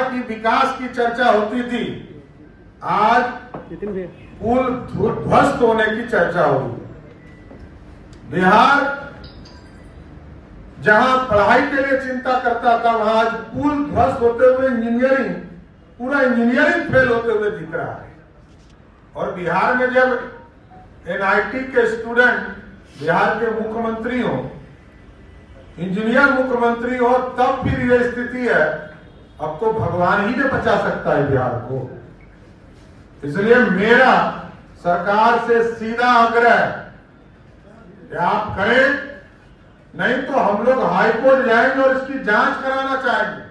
बिहार की विकास की चर्चा होती थी, आज पुल ध्वस्त होने की चर्चा हो रही है। बिहार जहां पढ़ाई के लिए चिंता करता था, वहां आज पुल ध्वस्त होते हुए पूरा इंजीनियरिंग फेल होते हुए दिख रहा है। और बिहार में जब एनआईटी के स्टूडेंट बिहार के मुख्यमंत्री हो, इंजीनियर मुख्यमंत्री हो, तब फिर यह स्थिति है। अब तो भगवान ही ने बचा सकता है बिहार को। इसलिए मेरा सरकार से सीधा आग्रह कि आप करें, नहीं तो हम लोग हाईकोर्ट जाएंगे और इसकी जांच कराना चाहेंगे।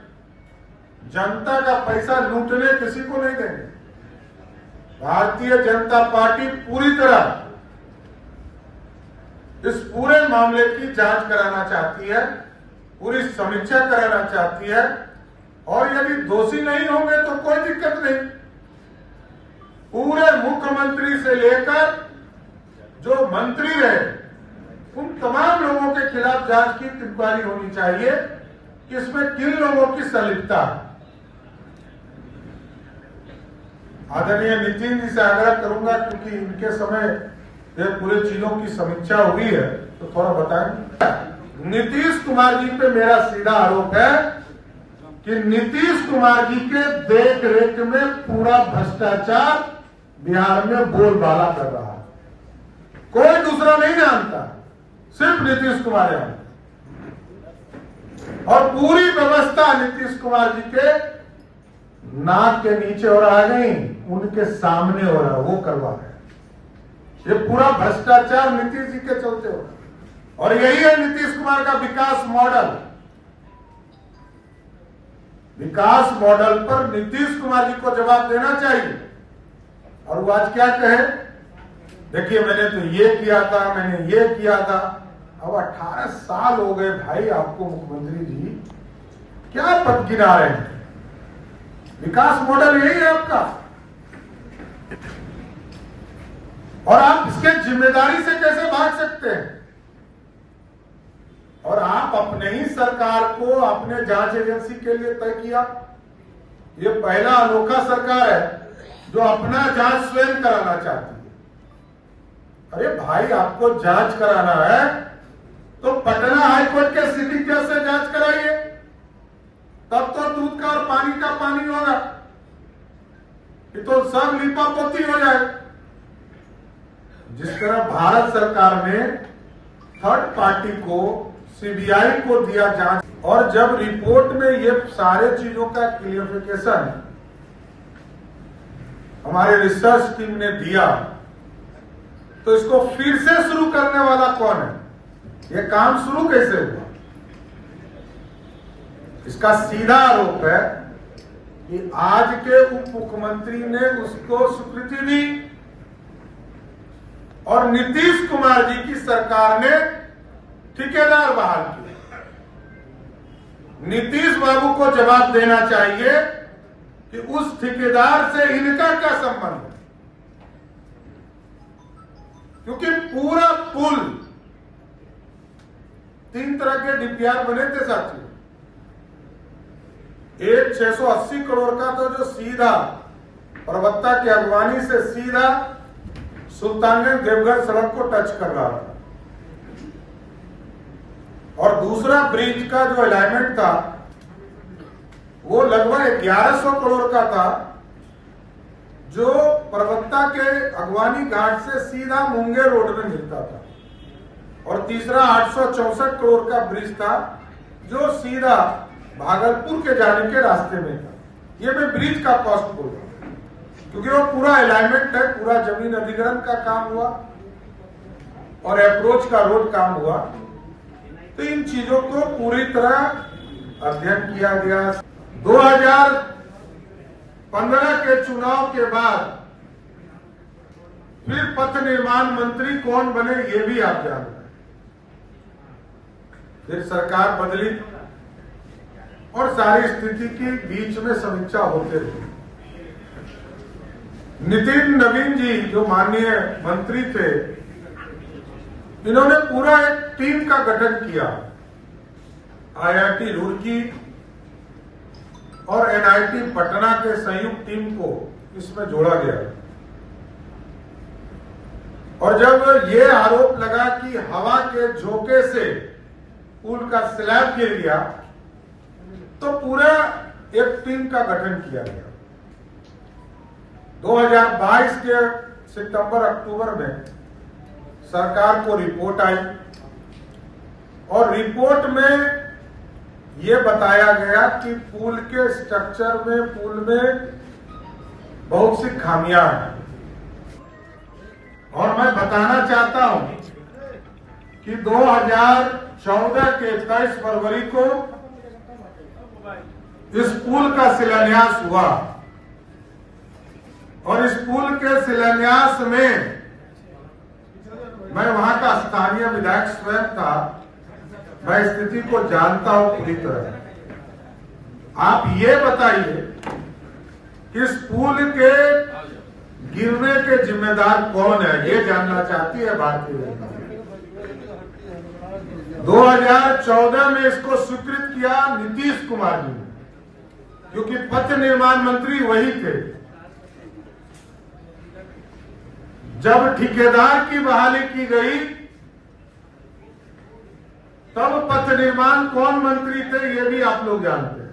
जनता का पैसा लूटने किसी को नहीं देंगे। भारतीय जनता पार्टी पूरी तरह इस पूरे मामले की जांच कराना चाहती है, पूरी समीक्षा कराना चाहती है, और यदि दोषी नहीं होंगे तो कोई दिक्कत नहीं। पूरे मुख्यमंत्री से लेकर जो मंत्री रहे, उन तमाम लोगों के खिलाफ जांच की इंक्वायरी होनी चाहिए कि इसमें किन लोगों की संलिप्तता है। आदरणीय नितिन जी से आग्रह करूंगा, क्योंकि इनके समय ये पूरे चीजों की समीक्षा हुई है, तो थोड़ा बताएं। नीतीश कुमार जी पे मेरा सीधा आरोप है कि नीतीश कुमार जी के देख रेख में पूरा भ्रष्टाचार बिहार में बोलबाला कर रहा है। कोई दूसरा नहीं जानता, सिर्फ नीतीश कुमार जानता। और पूरी व्यवस्था नीतीश कुमार जी के नाक के नीचे हो रहा नहीं, उनके सामने हो रहा है, वो करवा रहे हैं। ये पूरा भ्रष्टाचार नीतीश जी के चलते हो रहा है। और यही है नीतीश कुमार का विकास मॉडल। विकास मॉडल पर नीतीश कुमार जी को जवाब देना चाहिए। और वो आज क्या कहे, देखिए मैंने तो ये किया था, मैंने ये किया था। अब 18 साल हो गए भाई आपको मुख्यमंत्री जी, क्या पद गिरा रहे हैं? विकास मॉडल यही है आपका, और आप इसके जिम्मेदारी से कैसे भाग सकते हैं? और आप अपने ही सरकार को अपने जांच एजेंसी के लिए तय किया। ये पहला अनोखा सरकार है जो अपना जांच स्वयं कराना चाहती है। अरे भाई, आपको जांच कराना है तो पटना हाईकोर्ट के सिटी जज से जांच कराइए, तब तो दूध का और पानी का पानी होगा। ये तो सब लीपापोती हो जाए। जिस तरह भारत सरकार ने थर्ड पार्टी को, सीबीआई को दिया जांच, और जब रिपोर्ट में ये सारे चीजों का क्लियरिफिकेशन हमारे रिसर्च टीम ने दिया, तो इसको फिर से शुरू करने वाला कौन है? ये काम शुरू कैसे हुआ? इसका सीधा आरोप है कि आज के उप मुख्यमंत्री ने उसको स्वीकृति दी और नीतीश कुमार जी की सरकार ने ठेकेदार बहाल किया। नीतीश बाबू को जवाब देना चाहिए कि उस ठेकेदार से इनका क्या संबंध है, क्योंकि पूरा पुल 3 तरह के डीपीआर बने थे साथियों। एक 680 करोड़ का था जो सीधा प्रवक्ता की अगवानी से सीधा सुल्तानगंज देवघर सड़क को टच कर रहा था, और दूसरा ब्रिज का जो अलाइनमेंट था वो लगभग 1100 करोड़ का था, जो प्रवक्ता के अगवानी घाट से सीधा मुंगेर रोड में मिलता था। और तीसरा 864 करोड़ का ब्रिज था जो सीधा भागलपुर के जाने के रास्ते में था। ये मैं ब्रिज का कॉस्ट बोल रहा हूं, क्योंकि वो पूरा अलाइनमेंट है, पूरा जमीन अधिग्रहण का काम हुआ और अप्रोच का रोड काम हुआ। तो इन चीजों को पूरी तरह अध्ययन किया गया। 2015 के चुनाव के बाद फिर पथ निर्माण मंत्री कौन बने ये भी आप जानते हैं। फिर सरकार बदली और सारी स्थिति के बीच में समीक्षा होते रही। नितिन नवीन जी जो माननीय मंत्री थे, इन्होंने पूरा एक टीम का गठन किया, आईआईटी रुड़की और एनआईटी पटना के संयुक्त टीम को इसमें जोड़ा गया। और जब ये आरोप लगा कि हवा के झोंके से पुल का स्लैब गिर गया, तो पूरा एक टीम का गठन किया गया। 2022 के सितंबर अक्टूबर में सरकार को रिपोर्ट आई और रिपोर्ट में ये बताया गया कि पुल के स्ट्रक्चर में, पुल में बहुत सी खामियां हैं। और मैं बताना चाहता हूं कि 2014 के 23 फरवरी को इस पुल का शिलान्यास हुआ और इस पुल के शिलान्यास में मैं वहां का स्थानीय विधायक स्वयं था। मैं स्थिति को जानता हूं पूरी तरह। आप ये बताइए कि इस पुल के गिरने के जिम्मेदार कौन है, ये जानना चाहती है भारतीय जनता पार्टी। 2014 में इसको स्वीकृत किया नीतीश कुमार जी ने, क्योंकि पथ निर्माण मंत्री वही थे। जब ठेकेदार की बहाली की गई तब पथ निर्माण कौन मंत्री थे, ये भी आप लोग जानते हैं।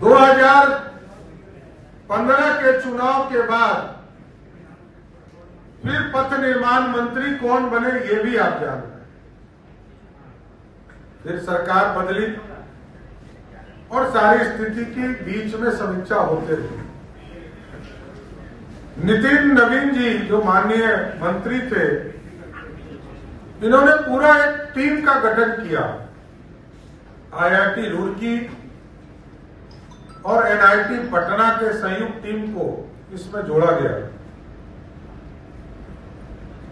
2015 के चुनाव के बाद फिर पथ निर्माण मंत्री कौन बने, ये भी आप जानते हैं। फिर सरकार बदली और सारी स्थिति की बीच में समीक्षा होते रही। नितिन नवीन जी जो माननीय मंत्री थे, इन्होंने पूरा एक टीम का गठन किया। आईआईटी रुड़की और एनआईटी पटना के संयुक्त टीम को इसमें जोड़ा गया।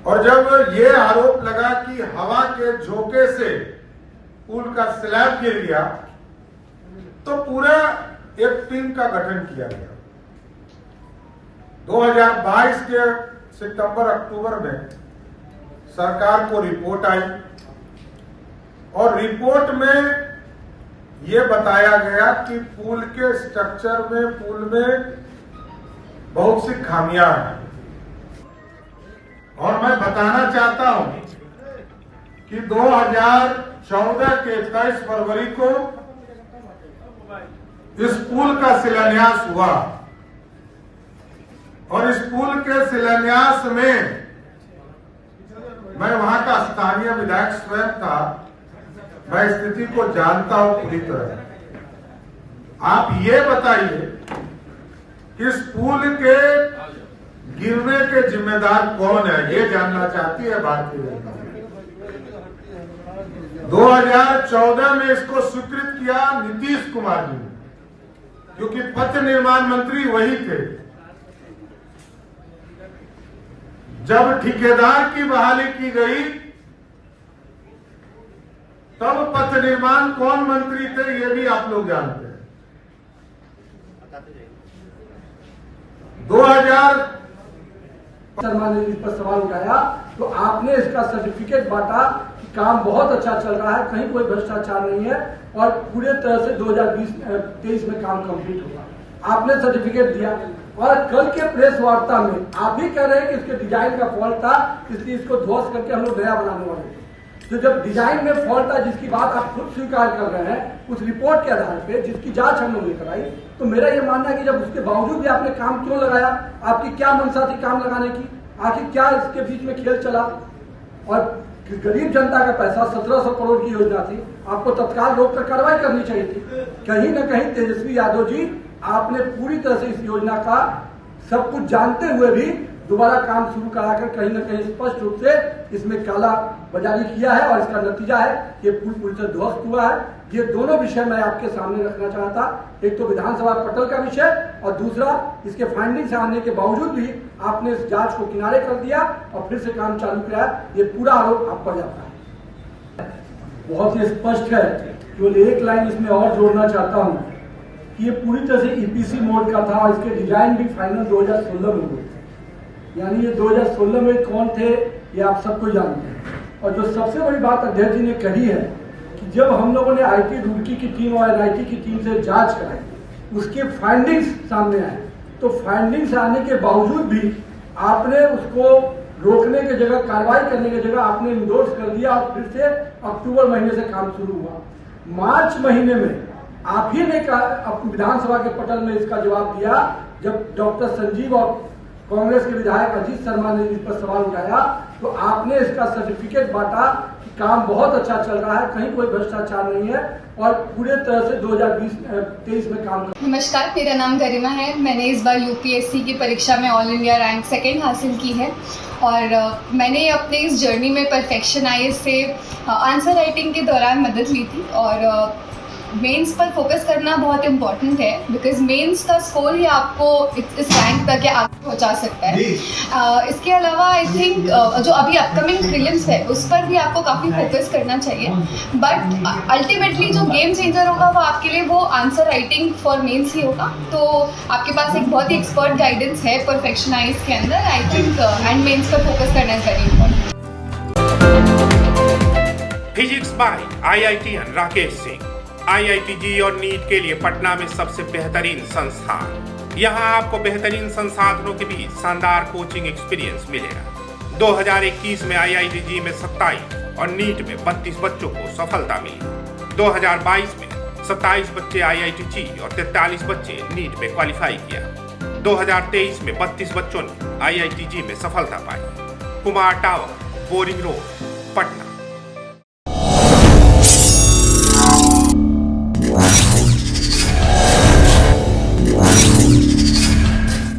और जब ये आरोप लगा कि हवा के झोंके से पुल का स्लैब गिर गया, तो पूरा एक टीम का गठन किया गया। 2022 के सितंबर अक्टूबर में सरकार को रिपोर्ट आई और रिपोर्ट में ये बताया गया कि पुल के स्ट्रक्चर में, पुल में बहुत सी खामियां हैं। और मैं बताना चाहता हूं कि 2014 के 23 फरवरी को इस पुल का शिलान्यास हुआ और इस पुल के शिलान्यास में मैं वहां का स्थानीय विधायक स्वयं था। मैं स्थिति को जानता हूं पूरी तरह। आप ये बताइए कि इस पुल के गिरने के जिम्मेदार कौन है, ये जानना चाहती है भारतीय जनता पार्टी। 2014 में इसको स्वीकृत किया नीतीश कुमार जी ने, क्योंकि पथ निर्माण मंत्री वही थे। जब ठेकेदार की बहाली की गई तब पथ निर्माण कौन मंत्री थे, ये भी आप लोग जानते हैं। 2000 शर्मा ने इस पर सवाल उठाया तो आपने इसका सर्टिफिकेट बांटा कि काम बहुत अच्छा चल रहा है, कहीं कोई भ्रष्टाचार नहीं है और पूरे तरह से 2023 में काम कंप्लीट होगा। आपने सर्टिफिकेट दिया और कल के प्रेस वार्ता में आप ही कह रहे हैं कि इसके डिजाइन का फॉल्ट था, इसलिए इसको ध्वस्त करके हम लोग नया बनाने वाले थे। तो जब डिजाइन में फॉल्ट था, जिसकी बात आप खुद स्वीकार कर रहे हैं, उस रिपोर्ट के आधार पे जिसकी जांच हम लोग ने कराई, तो मेरा ये मानना है कि जब उसके बावजूद भी आपने काम क्यों लगाया, आपकी क्या मंशा थी काम लगाने की, आखिर क्या इसके बीच में खेल चला। और गरीब जनता का पैसा 1700 करोड़ की योजना थी, आपको तत्काल रोककर कार्रवाई करनी चाहिए थी। कहीं न कहीं तेजस्वी यादव जी, आपने पूरी तरह से इस योजना का सब कुछ जानते हुए भी दोबारा काम शुरू कराकर कहीं न कहीं स्पष्ट रूप से इसमें काला बाजारी किया है और इसका नतीजा है ये पुल पूरी तरह ध्वस्त हुआ है। ये दोनों विषय मैं आपके सामने रखना चाहता, एक तो विधानसभा पटल का विषय और दूसरा इसके फाइंडिंग्स आने के बावजूद भी आपने इस जांच को किनारे कर दिया और फिर से काम चालू किया। ये पूरा आरोप आप पर जाता है। बहुत ही स्पष्ट है, केवल एक लाइन इसमें और जोड़ना चाहता हूँ कि ये पूरी तरह से ईपीसी मोड का था और इसके डिजाइन भी फाइनल 2016 में हुए थे। यानी ये 2016 में कौन थे ये आप सबको जानते हैं। और जो सबसे बड़ी बात अध्यक्ष जी ने कही है कि जब हम लोगों ने आईटी रुड़की की टीम और एनआईटी की टीम से जांच कराई, उसके फाइंडिंग्स सामने आए, तो फाइंडिंग्स आने के बावजूद भी आपने उसको रोकने की जगह, कार्रवाई करने की जगह आपने इंडोर्स कर दिया और फिर से अक्टूबर महीने से काम शुरू हुआ। मार्च महीने में आप ही ने विधानसभा के पटल में इसका जवाब दिया, जब डॉक्टर संजीव और कांग्रेस के विधायक अजीत शर्मा ने इस पर सवाल उठाया, तो आपने इसका सर्टिफिकेट बांटा कि काम बहुत अच्छा चल रहा है, कहीं कोई भ्रष्टाचार नहीं है और पूरे तरह से 2023 में काम कर। नमस्कार, मेरा नाम गरिमा है। मैंने इस बार यूपीएससी की परीक्षा में ऑल इंडिया रैंक 2 हासिल की है और मैंने अपने इस जर्नी में परफेक्शन आईएएस से आंसर राइटिंग के दौरान मदद ली थी और मेंस पर फोकस करना बहुत इम्पॉर्टेंट है, बिकॉज मेंस का स्कोर ही आपको इस रैंक तक के आगे पहुंचा सकता है। इसके अलावा आई थिंक जो अभी अपकमिंग प्रीलिम्स है उस पर भी आपको काफ़ी फोकस करना चाहिए, बट अल्टीमेटली जो गेम चेंजर होगा वो आपके लिए वो आंसर राइटिंग फॉर मेंस ही होगा। तो आपके पास एक बहुत ही एक्सपर्ट गाइडेंस है परफेक्शन आईएएस के अंदर, आई थिंक एंड मेंस पर फोकस करना is very important. Physics bye IITian Rakesh Singh. IIT JEE और नीट के लिए पटना में सबसे बेहतरीन संस्थान। यहाँ आपको बेहतरीन संसाधनों के बीच शानदार कोचिंग एक्सपीरियंस मिलेगा। 2021 में आईआईटीजी में 27 और नीट में 32 बच्चों को सफलता मिली। 2022 में 27 बच्चे आईआईटीजी और 43 बच्चे नीट में क्वालिफाई किया। 2023 में 32 बच्चों ने आईआईटीजी में सफलता पाई। Kumar tower, boring road, Patna.